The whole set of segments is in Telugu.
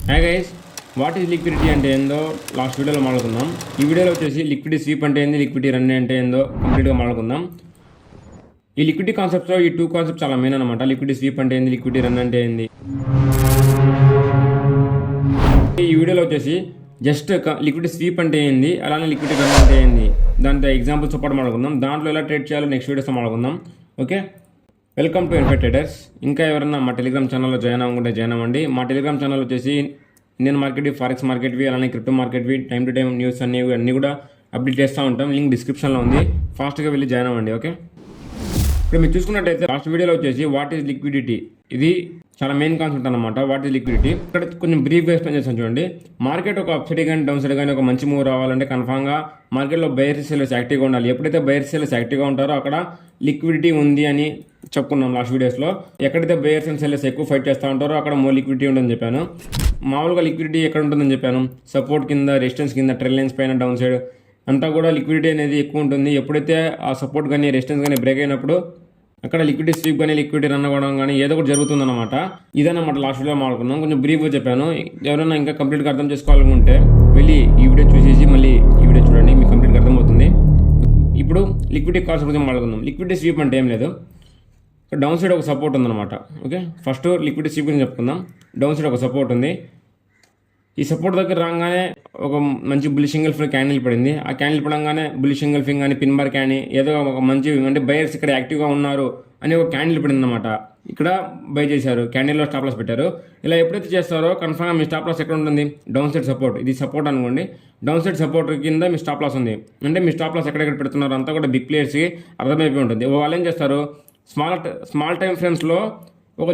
Hi guys, what is liquidity అంటే ఏందో లాస్ట్ వీడియోలో మాట్లాడుకుందాం. ఈ వీడియోలో వచ్చేసి లిక్విడిటీ స్వీప్ అంటే ఏంది, లిక్విడిటీ రన్ అంటే ఏందో కంప్లీట్గా మాట్లాడుకుందాం. ఈ లిక్విడిటీ కాన్సెప్ట్స్లో ఈ టూ కాన్సెప్ట్ చాలా మెయిన్ అనమాట. లిక్విడిటీ స్వీప్ అంటే ఏంది, లిక్విడిటీ రన్ అంటే ఏంది. ఈ వీడియోలో వచ్చేసి జస్ట్ లిక్విడిటీ స్వీప్ అంటే ఏంది, అలానే లిక్విడిటీ రన్ అంటే ఏంది, దాంతో ఎగ్జాంపుల్స్ సపోర్ట్ మాట్లాడుకుందాం. దాంట్లో ఎలా ట్రేడ్ చేయాలో నెక్స్ట్ వీడియోస్తో మాట్లాడుకుందాం. ఓకే, వెల్కమ్ టు ఎన్ఫై ట్రేడర్స్. ఇంకా ఎవరైనా మా టెలిగ్రామ్ ఛానల్లో జాయిన్ అవ్వకుంటే జాయిన్ అవ్వండి. మా టెలిగ్రామ్ ఛానల్ వచ్చేసి ఇండియన్ మార్కెట్వి, ఫారెక్స్ మార్కెట్వి, అలానే క్రిప్టో మార్కెట్వి, టైం టు టైం న్యూస్ అన్నీ కూడా అప్డేట్ చేస్తూ ఉంటాం. లింక్ డిస్క్రిప్షన్లో ఉంది, ఫాస్ట్గా వెళ్ళి జాయిన్ అవ్వండి. ఓకే, ఇప్పుడు మీరు చూసుకున్నట్టయితే లాస్ట్ వీడియోలో వచ్చేసి వాట్ ఈజ్ లిక్విడిటీ, ఇది చాలా మెయిన్ కాన్సెప్ట్ అనమాట. వాట్ ఈజ్ లిక్విడిటీ ఇక్కడ కొంచెం బ్రీఫ్గా ఎక్స్ప్లెయిన్ చేస్తాను చూడండి. మార్కెట్ ఒక అప్ సైడ్ కానీ డౌన్ సైడ్ కానీ ఒక మంచి మూవ్ రావాలంటే కన్ఫామ్గా మార్కెట్లో బయర్ సెల్లర్స్ యాక్టివ్గా ఉండాలి. ఎప్పుడైతే బయర్ సెల్లర్స్ యాక్టివ్గా ఉంటారో అక్కడ లిక్విడిటీ ఉంది అని చెప్పుకున్నాం లాస్ట్ వీడియోస్లో. ఎక్కడైతే బయర్స్ అండ్ సెల్లర్స్ ఎక్కువ ఫైట్ చేస్తూ ఉంటారో అక్కడ మోర్ లిక్విడిటీ ఉంటుందని చెప్పాను. మామూలుగా లిక్విడిటీ ఎక్కడ ఉంటుందని చెప్పాను, సపోర్ట్ కింద, రెసిస్టెన్స్ కింద, ట్రెండ్ లైన్స్ పైన, డౌన్ సైడ్ అంతా కూడా లిక్విడిటీ అనేది ఎక్కువ ఉంటుంది. ఎప్పుడైతే ఆ సపోర్ట్ కానీ రెసిస్టెన్స్ కానీ బ్రేక్ అయినప్పుడు అక్కడ లిక్విడిటీ స్వీప్ కానీ లిక్విడిటీ రన్ అవ్వడం కానీ ఏదో ఒకటి జరుగుతుందన్నమాట. ఇదన్నమాట లాస్ట్ వీడియో మాట్లాడుకున్నాం. కొంచెం బ్రీఫ్గా చెప్పాను. ఎవరైనా ఇంకా కంప్లీట్గా అర్థం చేసుకోవాలనుకుంటే వెళ్ళి ఈ వీడియో చూసేసి మళ్ళీ ఈ వీడియో చూడండి, మీకు కంప్లీట్గా అర్థమవుతుంది. ఇప్పుడు లిక్విడిటీ కాన్సెప్ట్ గురించి మాట్లాడుకుందాం. లిక్విడిటీ స్వీప్ అంటే ఏం లేదు, డౌన్ సైడ్ ఒక సపోర్ట్ ఉందన్నమాట. ఓకే, ఫస్ట్ లిక్విడిటీ స్వీప్ గురించి చెప్పుకుందాం. డౌన్ సైడ్ ఒక సపోర్ట్ ఉంది. ఈ సపోర్ట్ దగ్గర రాగానే ఒక మంచి బుల్లిష్ ఎంగల్ఫింగ్ క్యాండిల్ పడింది. ఆ క్యాండిల్ పడంగానే బుల్లిష్ ఎంగల్ఫింగ్ కానీ, పిన్ బార్ కానీ, ఏదో ఒక మంచి అంటే బయర్స్ ఇక్కడ యాక్టివ్గా ఉన్నారు అని ఒక క్యాండిల్ పడింది అనమాట. ఇక్కడ బై చేశారు, క్యాండిల్లో స్టాప్ లాస్ పెట్టారు. ఇలా ఎప్పుడైతే చేస్తారో కన్ఫర్మ్గా మీ స్టాప్ లాస్ ఎక్కడ ఉంటుంది, డౌన్ సైడ్ సపోర్ట్. ఇది సపోర్ట్ అనుకోండి, డౌన్ సైడ్ సపోర్ట్ కింద మీ స్టాప్ లాస్ ఉంది. అంటే మీ స్టాప్ లాస్ ఎక్కడెక్కడ పెడుతున్నారు అంతా కూడా బిగ్ ప్లేయర్స్కి అర్థమైపోయి ఉంటుంది. వాళ్ళు ఏం చేస్తారు, స్మాల్ టైం ఫ్రేమ్స్లో ఒక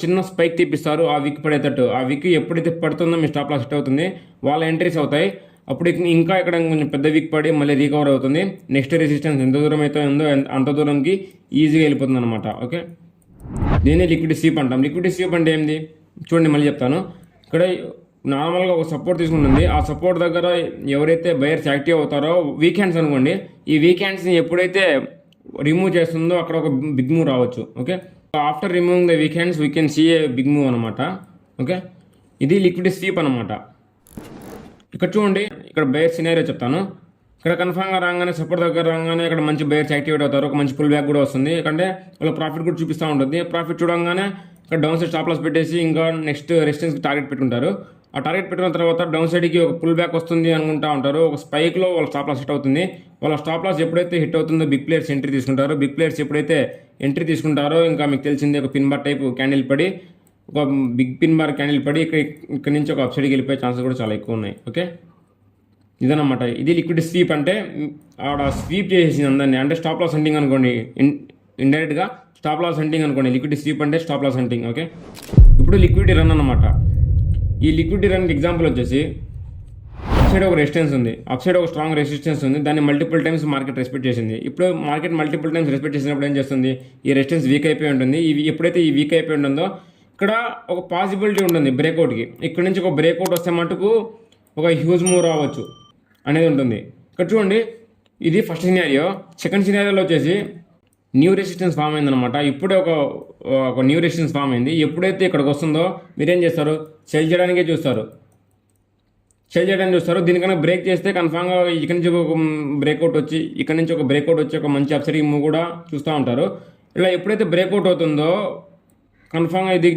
చిన్న స్పైక్ తీపిస్తారు ఆ విక్ పడేటట్టు. ఆ విక్ ఎప్పుడైతే పడుతుందో మీ స్టాప్ లాస్ సెట్ అవుతుంది, వాళ్ళ ఎంట్రీస్ అవుతాయి. అప్పుడు ఇంకా ఇక్కడ కొంచెం పెద్ద విక్ పడి మళ్ళీ రీకవర్ అవుతుంది. నెక్స్ట్ రెసిస్టెన్స్ ఎంత దూరం అయితే ఉందో అంత దూరంకి ఈజీగా వెళ్ళిపోతుంది అనమాట. ఓకే, దీన్ని లిక్విడిటీ స్వీప్ అంటాం. లిక్విడిటీ స్వీప్ అంటే ఏంది చూడండి, మళ్ళీ చెప్తాను. ఇక్కడ నార్మల్గా ఒక సపోర్ట్ తీసుకుంటుంది. ఆ సపోర్ట్ దగ్గర ఎవరైతే బయర్స్ యాక్టివ్ అవుతారో, వీక్ హ్యాండ్స్ అనుకోండి, ఈ వీక్ హ్యాండ్స్ని ఎప్పుడైతే రిమూవ్ చేస్తుందో అక్కడ ఒక బిగ్ మూవ్ రావచ్చు. Okay, after removing the weak hands we can see a big move అనమాట. ఓకే, ఇది లిక్విడిటీ స్వీప్ అనమాట. ఇక్కడ చూడండి, ఇక్కడ బయర్ సినారియో చెప్తాను. ఇక్కడ కన్ఫామ్గా రాగానే సపోర్ట్ దగ్గర రాగానే ఇక్కడ మంచి బయర్స్ యాక్టివేట్ అవుతారు, ఒక మంచి పుల్ బ్యాక్ కూడా వస్తుంది. ఎందుకంటే వాళ్ళ ప్రాఫిట్ కూడా చూపిస్తూ ఉంటుంది. ప్రాఫిట్ చూడగానే ఇక్కడ డౌన్ సైడ్ స్టాప్ లాస్ పెట్టేసి ఇంకా నెక్స్ట్ రెసిస్టెన్స్కి టార్గెట్ పెట్టుకుంటారు. ఆ టార్గెట్ పెట్టిన తర్వాత డౌన్ సైడ్కి ఒక పుల్ బ్యాక్ వస్తుంది అనుకుంటా ఉంటారు. ఒక స్పైక్లో వాళ్ళ స్టాప్ లాస్ హిట్ అవుతుంది. వాళ్ళ స్టాప్ లాస్ ఎప్పుడైతే హిట్ అవుతుందో బిగ్ ప్లేయర్స్ ఎంట్రీ తీసుకుంటారు. బిగ్ ప్లేయర్స్ ఎప్పుడైతే ఎంట్రీ తీసుకుంటారో ఇంకా మీకు తెలిసిందే, ఒక పిన్ బార్ టైప్ క్యాండిల్ పడి, ఒక బిగ్ పిన్ బార్ క్యాండిల్ పడి ఇక్కడ నుంచి ఒక అప్సైడ్కి వెళ్ళిపోయే ఛాన్సెస్ కూడా చాలా ఎక్కువ ఉన్నాయి. ఓకే, ఇదన్నమాట. ఇది లిక్విడిటీ స్వీప్ అంటే ఆడ స్వీప్ చేసేసింది అందరినీ. అంటే స్టాప్ లాస్ హంటింగ్ అనుకోండి, ఇండైరెక్ట్గా స్టాప్ లాస్ హంటింగ్ అనుకోండి. లిక్విడిటీ స్వీప్ అంటే స్టాప్ లాస్ హంటింగ్. ఓకే, ఇప్పుడు లిక్విడిటీ రన్ అన్నమాట. ఈ లిక్విడిటీ రన్కి ఎగ్జాంపుల్ వచ్చేసి అప్ సైడ్ ఒక రెసిస్టెన్స్ ఉంది, అప్ సైడ్ ఒక స్ట్రాంగ్ రెసిస్టెన్స్ ఉంది. దాన్ని మల్టిపుల్ టైమ్స్ మార్కెట్ రెస్పెక్ట్ చేసింది. ఇప్పుడు మార్కెట్ మల్టిపుల్ టైమ్స్ రెస్పెక్ట్ చేసినప్పుడు ఏం చేస్తుంది, ఈ రెసిస్టెన్స్ వీక్ అయిపోయి ఉంటుంది. ఎప్పుడైతే ఈ వీక్ అయిపోయి ఉంటుందో ఇక్కడ ఒక పాసిబిలిటీ ఉంటుంది బ్రేక్అవుట్కి. ఇక్కడ నుంచి ఒక బ్రేక్అవుట్ వస్తే మటుకు ఒక హ్యూజ్ మూవ్ రావచ్చు అనేది ఉంటుంది. ఇక్కడ చూడండి, ఇది ఫస్ట్ సినారియో. సెకండ్ సినారియోలో వచ్చేసి న్యూ రెసిస్టెన్స్ ఫామ్ అయిందనమాట. ఇప్పుడే ఒక న్యూ రెసిస్టెన్స్ ఫామ్ అయింది. ఎప్పుడైతే ఇక్కడికి వస్తుందో మీరేం చేస్తారు, సెల్ చేయడానికే చూస్తారు. దీనికన్నా బ్రేక్ చేస్తే కన్ఫామ్గా ఇక్కడ నుంచి ఒక బ్రేక్అవుట్ వచ్చి, ఇక్కడ నుంచి ఒక బ్రేక్అవుట్ వచ్చి ఒక మంచి అప్సైడ్ మూవ్ కూడా చూస్తూ ఉంటారు. ఇలా ఎప్పుడైతే బ్రేక్అవుట్ అవుతుందో కన్ఫామ్గా ఇది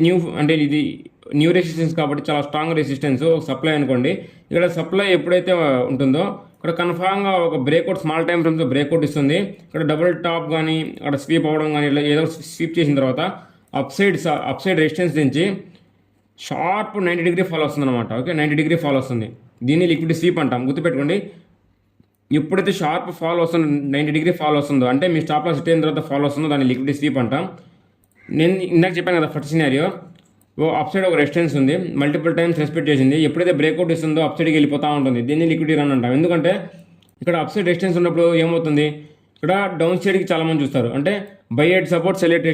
న్యూ రెసిస్టెన్స్ కాబట్టి చాలా స్ట్రాంగ్ రెసిస్టెన్స్. ఒక సప్లై అనుకోండి, ఇక్కడ సప్లై ఎప్పుడైతే ఉంటుందో ఇక్కడ కన్ఫామ్గా ఒక బ్రేక్అవుట్ స్మాల్ టైం ఫ్రేమ్స్లో బ్రేక్అవుట్ ఇస్తుంది. ఇక్కడ డబుల్ టాప్ కానీ అక్కడ స్వీప్ అవ్వడం కానీ ఇలా ఏదో స్వీప్ చేసిన తర్వాత అప్ సైడ్ రెసిస్టెన్స్ నుంచి షార్ప్ 90 డిగ్రీ ఫాల్ వస్తుంది అనమాట. ఓకే, 90 డిగ్రీ ఫాల్ వస్తుంది. దీన్ని లిక్విడిటీ స్వీప్ అంటాం, గుర్తుపెట్టుకోండి. ఎప్పుడైతే షార్ప్ ఫాల్ వస్తుందో, 90 డిగ్రీ ఫాల్ వస్తుందో, అంటే మీ స్టాప్ లాస్ హిట్ అయిన తర్వాత ఫాల్ వస్తుందో దాన్ని లిక్విడిటీ స్వీప్ అంటాం. నేను ఇందాక చెప్పాను కదా, ఫస్ట్ సినారియో అప్ సైడ్ ఒక రెసిస్టెన్స్ ఉంది, మల్టిపుల్ టైమ్స్ రెస్పెక్ట్ చేసింది. ఎప్పుడైతే బ్రేక్అవుట్ ఇస్తుందో అప్ సైడ్కి వెళ్ళిపోతూ ఉంటుంది. దీన్ని లిక్విడిటీ రన్ అంటాం. ఎందుకంటే ఇక్కడ అప్ సైడ్ రెసిస్టెన్స్ ఉన్నప్పుడు ఏమవుతుంది, ఇక్కడ డౌన్ సైడ్కి చాలామంది చూస్తారు. అంటే by at support cell at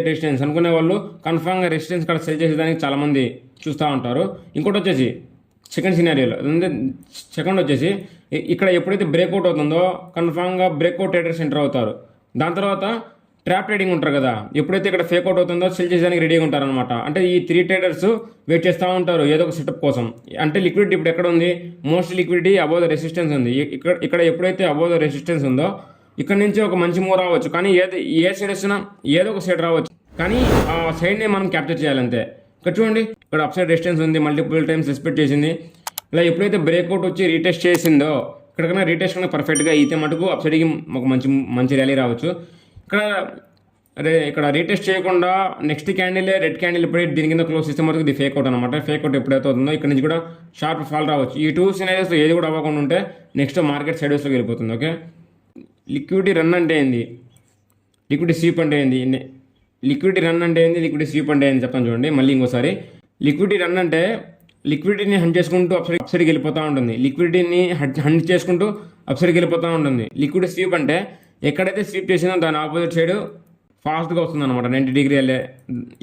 resistance అనుకునే వాళ్ళు కన్ఫామ్గా రెసిస్టెన్స్ ఇక్కడ సెల్ చేసేదానికి చాలామంది చూస్తూ ఉంటారు. ఇంకోటి వచ్చేసి సెకండ్ సినారియోలో సెకండ్ వచ్చేసి ఇక్కడ ఎప్పుడైతే బ్రేక్అవుట్ అవుతుందో కన్ఫామ్గా బ్రేక్అవుట్ ట్రేడర్స్ ఎంటర్ అవుతారు. దాని తర్వాత ట్రాప్ ట్రేడింగ్ ఉంటారు కదా, ఎప్పుడైతే ఇక్కడ ఫేక్ అవుట్ అవుతుందో సెల్ చేయడానికి రెడీగా ఉంటారనమాట. అంటే ఈ 3 ట్రేడర్స్ వెయిట్ చేస్తూ ఉంటారు ఏదో ఒక సెటప్ కోసం. అంటే లిక్విడిటీ ఇప్పుడు ఎక్కడ ఉంది, most liquidity above the resistance ఉంది. ఇక్కడ ఎప్పుడైతే అబోవ్ ద రెసిస్టెన్స్ ఉందో ఇక్కడ నుంచి ఒక మంచి మూవ్ రావచ్చు, కానీ ఏ సైడ్ వచ్చినా ఏదో ఒక సైడ్ రావచ్చు, కానీ ఆ సైడ్ని మనం క్యాప్చర్ చేయాలంతే. ఇక్కడ చూడండి, ఇక్కడ అప్ సైడ్ రెసిస్టెన్స్ ఉంది, మల్టిపుల్ టైమ్స్ రెస్పెక్ట్ చేసింది. ఇలా ఎప్పుడైతే బ్రేక్అవుట్ వచ్చి రీటెస్ట్ చేసిందో ఇక్కడికన్నా రీటెస్ట్ కన్నా పర్ఫెక్ట్గా అయితే మటుకు అప్ సైడ్కి ఒక మంచి ర్యాలీ రావచ్చు. ఇక్కడ రీటెస్ట్ చేయకుండా నెక్స్ట్ క్యాండిల్ రెడ్ క్యాండిల్ ఇప్పుడు దీని కింద క్లోజ్ చేస్తే మటుకు ఇది ఫేక్ అవుట్ అనమాట. ఫేక్ అవుట్ ఎప్పుడైతే అవుతుందో ఇక్కడ నుంచి కూడా షార్ప్ ఫాల్ రావచ్చు. ఈ 2 సినారియోస్లో ఏది కూడా అవ్వకుండా ఉంటే నెక్స్ట్ మార్కెట్ సైడ్ వేస్లోకి వెళ్ళిపోతుంది. ఓకే, లిక్విడిటీ రన్ అంటే ఏంది, లిక్విడిటీ స్వీప్ అంటే ఏంది, లిక్విడిటీ రన్ అంటే ఏంది, లిక్విడిటీ స్వీప్ అంటే ఏంది చెప్తాను చూడండి మళ్ళీ ఇంకోసారి. లిక్విడిటీ రన్ అంటే లిక్విడిటీని హంట్ చేసుకుంటూ అప్సైడ్కి వెళ్ళిపోతూ ఉంటుంది. లిక్విడిటీని హంట్ చేసుకుంటూ అప్సైడ్కి వెళ్ళిపోతూ ఉంటుంది. లిక్విడిటీ స్వీప్ అంటే ఎక్కడైతే స్వీప్ చేసిందో దాని ఆపోజిట్ సైడ్ ఫాస్ట్గా వస్తుంది అనమాట, 90 డిగ్రీ ర్యాలీ.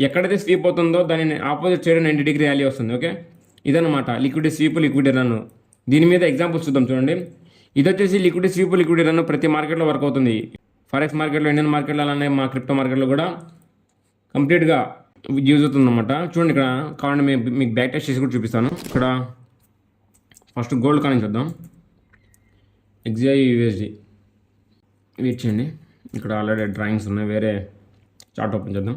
ఎక్కడైతే స్వీప్ అవుతుందో దాని ఆపోజిట్ సైడ్ 90 డిగ్రీ ర్యాలీ వస్తుంది. ఓకే, ఇదనమాట లిక్విడిటీ స్వీప్, లిక్విడిటీ రన్. దీని మీద ఎగ్జాంపుల్స్ చూద్దాం చూడండి. ఇది వచ్చేసి లిక్విడిటీ స్వీప్, లిక్విడిటీ రన్ ప్రతి మార్కెట్లో వర్క్ అవుతుంది. ఫారెక్స్ మార్కెట్లో, ఇండియన్ మార్కెట్లో, అలానే మా క్రిప్టో మార్కెట్లో కూడా కంప్లీట్గా యూజ్ అవుతుంది అనమాట. చూడండి, ఇక్కడ కావాలంటే మీకు బ్యాక్ టెస్ట్ చేసి కూడా చూపిస్తాను. ఇక్కడ ఫస్ట్ గోల్డ్ కాయిన్ చూద్దాం, XAI USD. వెయిట్ చేయండి, ఇక్కడ ఆల్రెడీ డ్రాయింగ్స్ ఉన్నాయి, వేరే చార్ట్ ఓపెన్ చేద్దాం.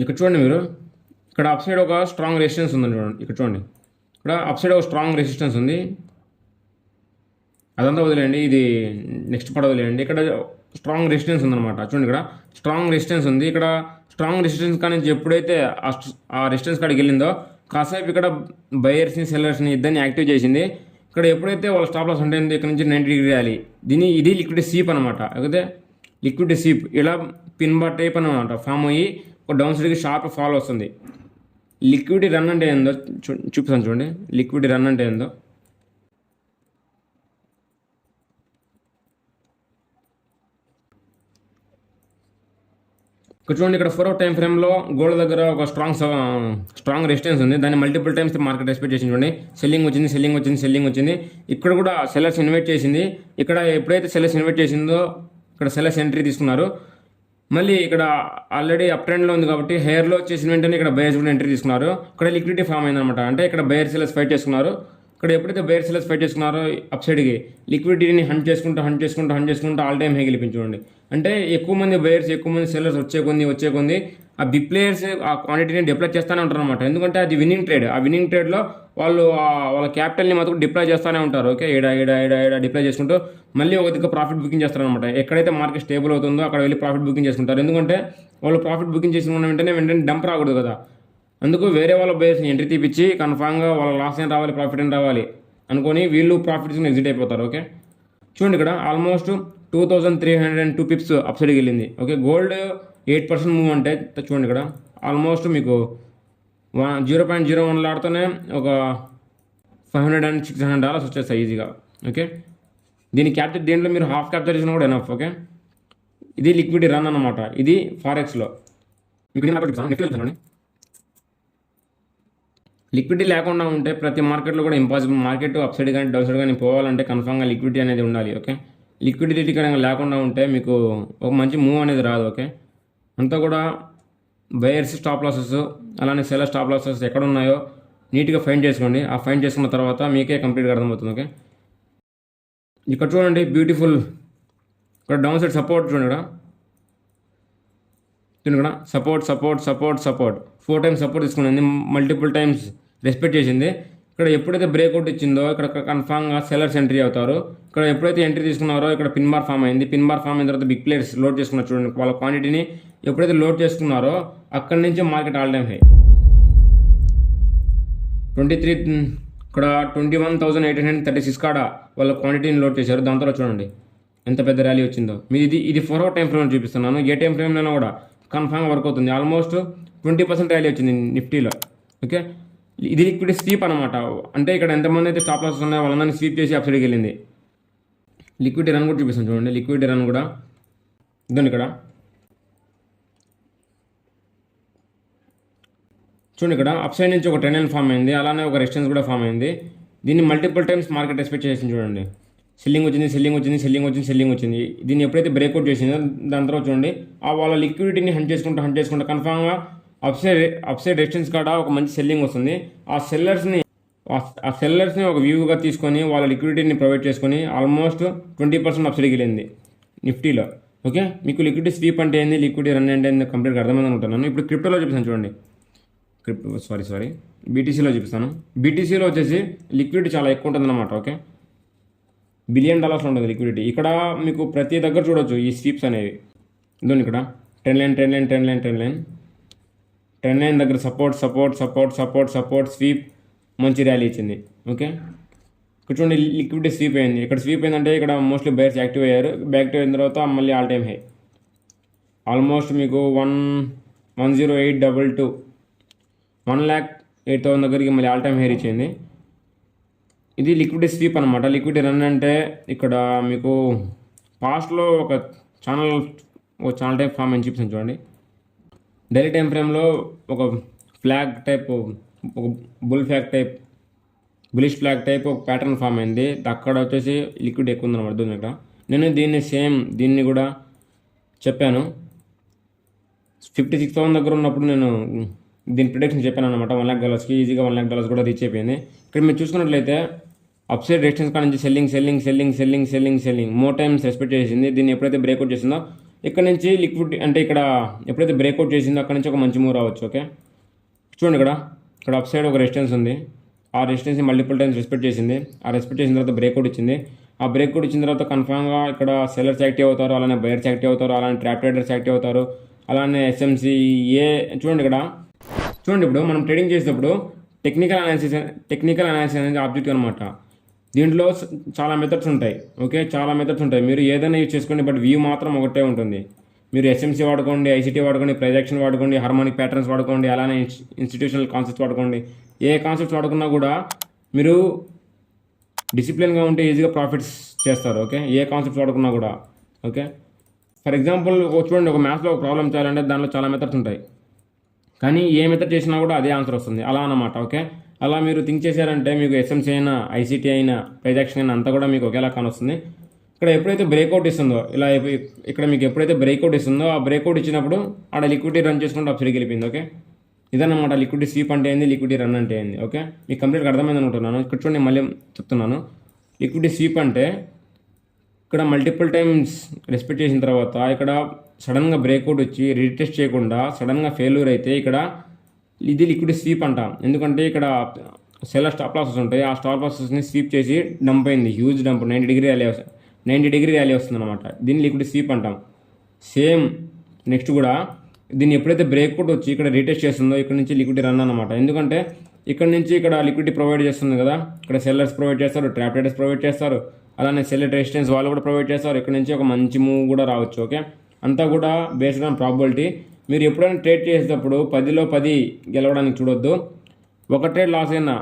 ఇక్కడ చూడండి మీరు, ఇక్కడ అప్ సైడ్ ఒక స్ట్రాంగ్ రెసిస్టెన్స్ ఉందని చూడండి. ఇక్కడ చూడండి, ఇక్కడ అప్ సైడ్ ఒక స్ట్రాంగ్ రెసిస్టెన్స్ ఉంది. అదంతా వదిలేయండి, ఇది నెక్స్ట్ పడ వదిలేయండి. ఇక్కడ స్ట్రాంగ్ రెసిస్టెన్స్ ఉందన్నమాట. చూడండి, ఇక్కడ స్ట్రాంగ్ రెసిస్టెన్స్ ఉంది. ఇక్కడ స్ట్రాంగ్ రెసిస్టెన్స్ కానీ ఎప్పుడైతే ఆ రెసిస్టెన్స్ కాడికి వెళ్ళిందో కాసేపు ఇక్కడ బయర్స్ని సెల్లర్స్ని ఇద్దరిని యాక్టివ్ చేసింది. ఇక్కడ ఎప్పుడైతే వాళ్ళ స్టాప్ లాస్ ఉంటుంది ఇక్కడ నుంచి 90 డిగ్రీ ర్యాలీ, ఇది లిక్విడిటీ స్వీప్ అనమాట. అయితే లిక్విడిటీ స్వీప్ ఇలా పిన్ బార్ టైప్ అనమాట ఫామ్ అయ్యి ఒక డౌన్ సైడ్కి షార్ప్ ఫాల్ వస్తుంది. లిక్విడిటీ రన్ అంటే ఏందో చూపిస్తాను చూడండి. లిక్విడిటీ రన్ అంటే ఏందో ఇక్కడ చూడండి. ఇక్కడ 4 టైం ఫ్రేమ్లో గోల్డ్ దగ్గర ఒక స్ట్రాంగ్ రెసిస్టెన్స్ ఉంది. దాన్ని మల్టిపుల్ టైమ్స్ మార్కెట్ రెస్పెక్ట్ చేసింది. చూడండి, సెల్లింగ్ వచ్చింది. ఇక్కడ కూడా సెల్లర్స్ ఇన్వైట్ చేసింది. ఇక్కడ ఎప్పుడైతే సెల్లర్స్ ఇన్వైట్ చేసిందో ఇక్కడ సెల్లర్స్ ఎంట్రీ తీసుకున్నారు. మళ్ళీ ఇక్కడ ఆల్రెడీ అప్ ట్రెండ్లో ఉంది కాబట్టి హెయిర్లో వచ్చేసిన వెంటనే ఇక్కడ బయర్స్ కూడా ఎంట్రీ తీసుకున్నారు. ఇక్కడ లిక్విడిటీ ఫామ్ అయిందనమాట. అంటే ఇక్కడ బయర్ సెల్లర్స్ ఫైట్ చేసుకున్నారు. ఇక్కడ ఎప్పుడైతే బయర్ సెల్లర్స్ ఫైట్ చేసుకున్నారో అప్ సైడ్కి లిక్విడిటీని హంట్ చేసుకుంటూ ఆల్ టైమ్ హై గెలిపించుకోండి. అంటే ఎక్కువ మంది బయర్స్, ఎక్కువ మంది సెల్లర్స్ వచ్చే కొంది ఆ బిగ్ ప్లేయర్స్ ఆ క్వాంటిటీని డిప్లాయ్ చేస్తూనే ఉంటారు అనమాట. ఎందుకంటే అది విన్నింగ్ ట్రేడ్. ఆ విన్నింగ్ ట్రేడ్లో వాళ్ళ క్యాపిటల్ని మాత్రం డిప్లాయ్ చేస్తూనే ఉంటారు. ఓకే, ఏడా డిప్లాయ్ చేసుకుంటూ మళ్ళీ ఒక దిక్కు ప్రాఫిట్ బుకింగ్ చేస్తారనమాట. ఎక్కడైతే మార్కెట్ స్టేబుల్ అవుతుందో అక్కడ వెళ్ళి ప్రాఫిట్ బుకింగ్ చేసుకుంటారు. ఎందుకంటే వాళ్ళు ప్రాఫిట్ బుకింగ్ చేసిన వెంటనే డంప్ రాకూడదు కదా. అందుకు వేరే వాళ్ళ బయర్స్ని ఎంట్రీ తీపిచ్చి కన్ఫామ్గా వాళ్ళ లాస్ ఏం రావాలి, ప్రాఫిట్ ఏం రావాలి అనుకొని వీళ్ళు ప్రాఫిట్ తీసుకుని ఎగ్జిట్ అయిపోతారు. ఓకే, చూడండి, ఇక్కడ ఆల్మోస్ట్ 2302 పిప్స్ అప్సైడ్కి వెళ్ళింది. ఓకే, గోల్డ్ 8% మూవ్ అంటే చూడండి, ఇక్కడ ఆల్మోస్ట్ మీకు 0.01 ఆడుతూనే ఒక $500 and $600 వచ్చేస్తాయి ఈజీగా. ఓకే, దీంట్లో మీరు హాఫ్ క్యాప్చర్ చేసినా కూడా ఎనఫ్. ఓకే, ఇది లిక్విడిటీ రన్ అనమాట. ఇది ఫారెక్స్లో మీకు లిక్విడిటీ లేకుండా ఉంటే ప్రతి మార్కెట్లో కూడా ఇంపాసిబుల్. మార్కెట్ అప్ సైడ్ కానీ డౌన్ సైడ్ కానీ పోవాలంటే కన్ఫామ్గా లిక్విడిటీ అనేది ఉండాలి. ఓకే, లిక్విడిటీ కనుక లేకుండా ఉంటే మీకు ఒక మంచి మూవ్ అనేది రాదు. ఓకే, అంతా కూడా బయర్స్ స్టాప్ లాసెస్ అలానే సెల్లర్ స్టాప్ లాసెస్ ఎక్కడ ఉన్నాయో నీట్గా ఫైండ్ చేసుకోండి. ఆ ఫైండ్ చేసుకున్న తర్వాత మీకే కంప్లీట్గా అర్థమవుతుంది. ఓకే, ఇక్కడ చూడండి, బ్యూటిఫుల్ ఇక్కడ డౌన్ సైడ్ సపోర్ట్ చూడండి. ఇక్కడ సపోర్ట్ 4 టైమ్స్ సపోర్ట్ తీసుకుని మల్టిపుల్ టైమ్స్ రెస్పెక్ట్ చేసింది. ఇక్కడ ఎప్పుడైతే బ్రేక్అవుట్ ఇచ్చిందో ఇక్కడ కన్ఫామ్గా సెల్లర్స్ ఎంట్రీ అవుతారు. ఇక్కడ ఎప్పుడైతే ఎంట్రీ తీసుకున్నారో ఇక్కడ పిన్ బార్ ఫామ్ అయింది. పిన్ బార్ ఫామ్ అయిన తర్వాత బిగ్ ప్లేయర్స్ లోడ్ చేసుకున్నారు. చూడండి, వాళ్ళ క్వాంటిటీని ఎప్పుడైతే లోడ్ చేసుకున్నారో అక్కడి నుంచి మార్కెట్ ఆల్ టైమ్ హై 23 ఇక్కడ 21,836 కాడ వాళ్ళ క్వాంటిటీని లోడ్ చేశారు. దాంతో చూడండి ఎంత పెద్ద ర్యాలీ వచ్చిందో. ఇది 4 టైం ఫ్రేమ్ చూపిస్తున్నాను. ఏ టైం ఫ్రేమ్లో కూడా కన్ఫామ్గా వర్క్ అవుతుంది. ఆల్మోస్ట్ 20% ర్యాలీ వచ్చింది నిఫ్టీలో. ఓకే, ఇది లిక్విడిటీ స్వీప్ అనమాట. అంటే ఇక్కడ ఎంతమంది అయితే స్టాప్ లాసెస్ ఉన్నాయో వాళ్ళందరినీ స్వీప్ చేసి అప్ సైడ్కి వెళ్ళింది. లిక్విడిటీ రన్ కూడా చూపిస్తాను చూడండి. లిక్విడిటీ రన్ కూడా ఇదండి. ఇక్కడ చూడండి, ఇక్కడ అప్ సైడ్ నుంచి ఒక ట్రెండ్ ఫామ్ అయింది. అలానే ఒక రెసిస్టెన్స్ కూడా ఫామ్ అయింది. దీన్ని మల్టిపుల్ టైమ్స్ మార్కెట్ ఎక్స్పెక్ట్ చేసింది చూడండి. సెల్లింగ్ వచ్చింది. దీన్ని ఎప్పుడైతే బ్రేక్అవుట్ చేసిందో దాని తర్వాత చూడండి వాళ్ళ లిక్విడిటీని హంట్ చేసుకుంటా కన్ఫామ్గా అప్సైడ్ రెసిస్టెన్స్ కాడ ఒక మంచి సెల్లింగ్ వస్తుంది. ఆ సెల్లర్స్ని ఒక వ్యూగా తీసుకొని వాళ్ళ లిక్విడిటీని ప్రొవైడ్ చేసుకొని ఆల్మోస్ట్ 20% అప్సైడ్కి వెళ్ళింది నిఫ్టీలో. ఓకే, మీకు లిక్విడిటీ స్వీప్ అంటే ఏంది, లిక్విడిటీ రన్ అంటే ఏంది కంప్లీట్గా అర్థమైంది అనుకుంటున్నాను. ఇప్పుడు క్రిప్టోలో చూపిస్తాను చూడండి. బీటీసీలో చూపిస్తాను. బీటీసీలో వచ్చేసి లిక్విడిటీ చాలా ఎక్కువ ఉంటుంది అనమాట. ఓకే, $1 బిలియన్ ఉంటుంది లిక్విడిటీ. ఇక్కడ మీకు ప్రతి దగ్గర చూడొచ్చు ఈ స్వీప్స్ అనేవి. ఇదిగోండి ఇక్కడ ట్రెండ్ లైన్ దగ్గర సపోర్ట్ స్వీప్ మంచి ర్యాలీ ఇచ్చింది. ఓకే, ఇక్కడ చూడండి లిక్విడిటీ స్వీప్ అయింది. ఇక్కడ స్వీప్ అయిందంటే ఇక్కడ మోస్ట్లీ బయర్స్ యాక్టివ్ అయ్యారు. యాక్టివ్ అయిన తర్వాత మళ్ళీ ఆల్ టైమ్ హై ఆల్మోస్ట్ మీకు 10822 1,08,000 దగ్గరికి మళ్ళీ ఆల్ టైమ్ హై ఇచ్చింది. ఇది లిక్విడిటీ స్వీప్ అనమాట. లిక్విడిటీ రన్ అంటే ఇక్కడ మీకు పాస్ట్లో ఒక ఛానల్ టైప్ ఫామ్ అని చూపిస్తాను చూడండి. డైలీ టైం ఫ్రేమ్లో ఒక ఫ్లాగ్ టైప్, ఒక బులిష్ ఫ్లాగ్ టైప్ ఒక ప్యాటర్న్ ఫామ్ అయింది. అక్కడ వచ్చేసి లిక్విడ్ ఎక్కువ ఉందన్నమాట. అర్థం ఇక్కడ నేను దీన్ని కూడా చెప్పాను. 56,000 దగ్గర ఉన్నప్పుడు నేను దీని ప్రిడిక్షన్ చెప్పాను అనమాట. $1,00,000కి ఈజీగా $1,00,000 కూడా రీచ్ అయిపోయింది. ఇక్కడ మీరు చూసుకున్నట్లయితే అప్సైడ్ రెసిస్టెన్స్ కాడ నుంచి సెల్లింగ్ మోర్ టైమ్స్ రెస్పెక్ట్ చేసింది. దీన్ని ఎప్పుడైతే బ్రేక్అవుట్ చేసిందో ఇక్కడ నుంచి లిక్విడ్ అంటే ఇక్కడ ఎప్పుడైతే బ్రేక్అవుట్ చేసిందో అక్కడ నుంచి ఒక మంచి మూవ్ రావచ్చు. ఓకే, చూడండి ఇక్కడ అప్ సైడ్ ఒక రెసిస్టెన్స్ ఉంది. ఆ రెసిస్టెన్స్ని మల్టిపుల్ టైమ్స్ రెస్పెక్ట్ చేసింది. ఆ రెస్పెక్ట్ చేసిన తర్వాత బ్రేక్అవుట్ ఇచ్చింది. ఆ బ్రేక్అవుట్ ఇచ్చిన తర్వాత కన్ఫామ్గా ఇక్కడ సెల్లర్స్ యాక్టివ్ అవుతారు, అలానే బయర్స్ యాక్టివ్ అవుతారు, అలానే ట్రాప్ ట్రేడర్స్ యాక్టివ్ అవుతారు, అలానే ఎస్ఎంసీ చూడండి ఇప్పుడు మనం ట్రేడింగ్ చేసేటప్పుడు టెక్నికల్ అనాలిసిస్ అనేది ఆబ్జెక్టివ్ అనమాట. దీంట్లో చాలా మెథడ్స్ ఉంటాయి. ఓకే, చాలా మెథడ్స్ ఉంటాయి. మీరు ఏదైనా యూజ్ చేసుకోండి, బట్ వ్యూ మాత్రం ఒకటే ఉంటుంది. మీరు ఎస్ఎంసీ వాడుకోండి, ఐసీటీ వాడుకోండి, ప్రైజెక్షన్ వాడుకోండి, హార్మోనిక్ ప్యాటర్న్స్ వాడుకోండి, అలానే ఇన్స్టిట్యూషనల్ కాన్సెప్ట్స్ వాడుకోండి. ఏ కాన్సెప్ట్స్ వాడుకున్నా కూడా మీరు డిసిప్లిన్గా ఉంటే ఈజీగా ప్రాఫిట్స్ చేస్తారు. ఓకే, ఏ కాన్సెప్ట్స్ వాడుకున్నా కూడా. ఓకే, ఫర్ ఎగ్జాంపుల్ చూడండి, ఒక మ్యాథ్స్లో ఒక ప్రాబ్లం చేయాలంటే దానిలో చాలా మెథడ్స్ ఉంటాయి, కానీ ఏ మెథడ్ చేసినా కూడా అదే ఆన్సర్ వస్తుంది అలా అన్నమాట. ఓకే, అలా మీరు థింక్ చేశారంటే మీకు ఎస్ఎంసీ అయినా, ఐసీటీ అయినా, ప్రైజెక్షన్ అయినా అంతా కూడా మీకు ఒకేలా కానొస్తుంది. ఇక్కడ ఎప్పుడైతే బ్రేక్అవుట్ ఇస్తుందో ఇక్కడ మీకు ఎప్పుడైతే బ్రేక్అవుట్ ఇస్తుందో ఆ బ్రేక్అవుట్ ఇచ్చినప్పుడు ఆడ లిక్విడిటీ రన్ చేసుకుంటూ అప్సైడ్కి వెళ్ళిపోయింది. ఓకే, ఇదన్నమాట లిక్విడిటీ స్వీప్ అంటే ఏంది, లిక్విడిటీ రన్ అంటే ఏంది. ఓకే, మీకు కంప్లీట్గా అర్థమైంది అనుకుంటున్నాను. ఇక్కడ చూడండి మళ్ళీ చెప్తున్నాను. లిక్విడిటీ స్వీప్ అంటే ఇక్కడ మల్టిపుల్ టైమ్స్ రెస్పెక్ట్ చేసిన తర్వాత ఇక్కడ సడన్గా బ్రేక్అవుట్ వచ్చి రీటెస్ట్ చేయకుండా సడన్గా ఫెయిల్యూర్ అయితే ఇక్కడ ఇది లిక్విడిటీ స్వీప్ అంటాం. ఎందుకంటే ఇక్కడ సెల్లర్ స్టాప్ లాసెస్ ఉంటాయి. ఆ స్టాప్ లాసెస్ని స్వీప్ చేసి డంప్ అయింది, హ్యూజ్ డంప్, 90 డిగ్రీ ర్యాలీ వస్తుంది అనమాట. దీన్ని లిక్విడిటీ స్వీప్ అంటాం. సేమ్ నెక్స్ట్ కూడా దీన్ని ఎప్పుడైతే బ్రేక్అవుట్ వచ్చి ఇక్కడ రీటెస్ట్ చేస్తుందో ఇక్కడ నుంచి లిక్విడిటీ రన్ అనమాట. ఎందుకంటే ఇక్కడ నుంచి ఇక్కడ లిక్విడిటీ ప్రొవైడ్ చేస్తుంది కదా, ఇక్కడ సెల్లర్స్ ప్రొవైడ్ చేస్తారు, ట్రాప్ ట్రేడర్స్ ప్రొవైడ్ చేస్తారు, అలానే సెల్లర్ రెసిస్టెన్స్ వాళ్ళు కూడా ప్రొవైడ్ చేస్తారు. ఇక్కడ నుంచి ఒక మంచి మూవ్ కూడా రావచ్చు. ఓకే, అంతా కూడా బేస్డ్ ఆన్ ప్రాబిలిటీ. మీరు ఎప్పుడైనా ట్రేడ్ చేసేటప్పుడు 10లో 10 గెలవడానికి చూడొద్దు. ఒక ట్రేడ్ లాస్ అయినా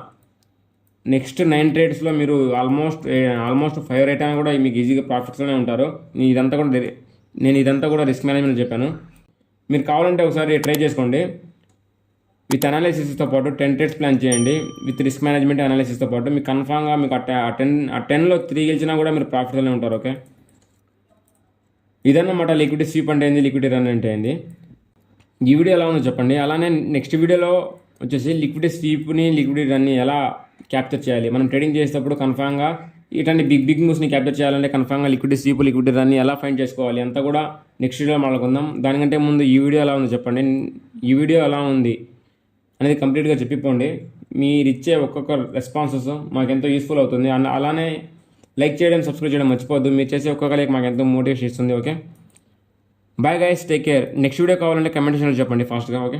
నెక్స్ట్ 9 ట్రేడ్స్లో మీరు ఆల్మోస్ట్ 5 రేట్ అయినా కూడా మీకు ఈజీగా ప్రాఫిట్స్లోనే ఉంటారు. నేను ఇదంతా కూడా రిస్క్ మేనేజ్మెంట్ చెప్పాను. మీరు కావాలంటే ఒకసారి ట్రై చేసుకోండి. విత్ అనాలిసిస్తో పాటు 10 ట్రేడ్స్ ప్లాన్ చేయండి. విత్ రిస్క్ మేనేజ్మెంట్ అనాలిసిస్తో పాటు మీకు కన్ఫామ్గా మీకు ఆ 10లో 3 గెలిచినా కూడా మీరు ప్రాఫిట్లోనే ఉంటారు. ఓకే, ఇదన్నమాట లిక్విడిటీ స్వీప్ అంటే ఏంది, లిక్విడిటీ రన్ అంటే ఏంది. ఈ వీడియో ఎలా ఉందో చెప్పండి. అలానే నెక్స్ట్ వీడియోలో వచ్చేసి లిక్విడిటీ స్వీప్ని, లిక్విడిటీ రన్ని ఎలా క్యాప్చర్ చేయాలి. మనం ట్రేడింగ్ చేసేటప్పుడు కన్ఫామ్గా ఇట్లాంటి బిగ్ మూవ్స్ని క్యాప్చర్ చేయాలంటే కన్ఫామ్గా లిక్విడిటీ స్వీప్, లిక్విడిటీ రన్ని ఎలా ఫైండ్ చేసుకోవాలి అంతా కూడా నెక్స్ట్ వీడియోలో మాట్లాడుకుందాం. దానికంటే ముందు ఈ వీడియో ఎలా ఉందో చెప్పండి. ఈ వీడియో ఎలా ఉంది అనేది కంప్లీట్గా చెప్పిపోండి. మీరు ఇచ్చే ఒక్కొక్క రెస్పాన్సెస్ మాకెంతో యూస్ఫుల్ అవుతుంది. అలానే లైక్ చేయడం, సబ్స్క్రైబ్ చేయడం మర్చిపోద్దు. మీరు చేసే ఒక్కొక్క లైక్ మాకు ఎంతో మోటివేషన్ ఇస్తుంది. Okay, bye guys, take care. Next video కావాలంటే కమెంట్ సెక్షన్లో చెప్పండి ఫాస్ట్గా. ఓకే.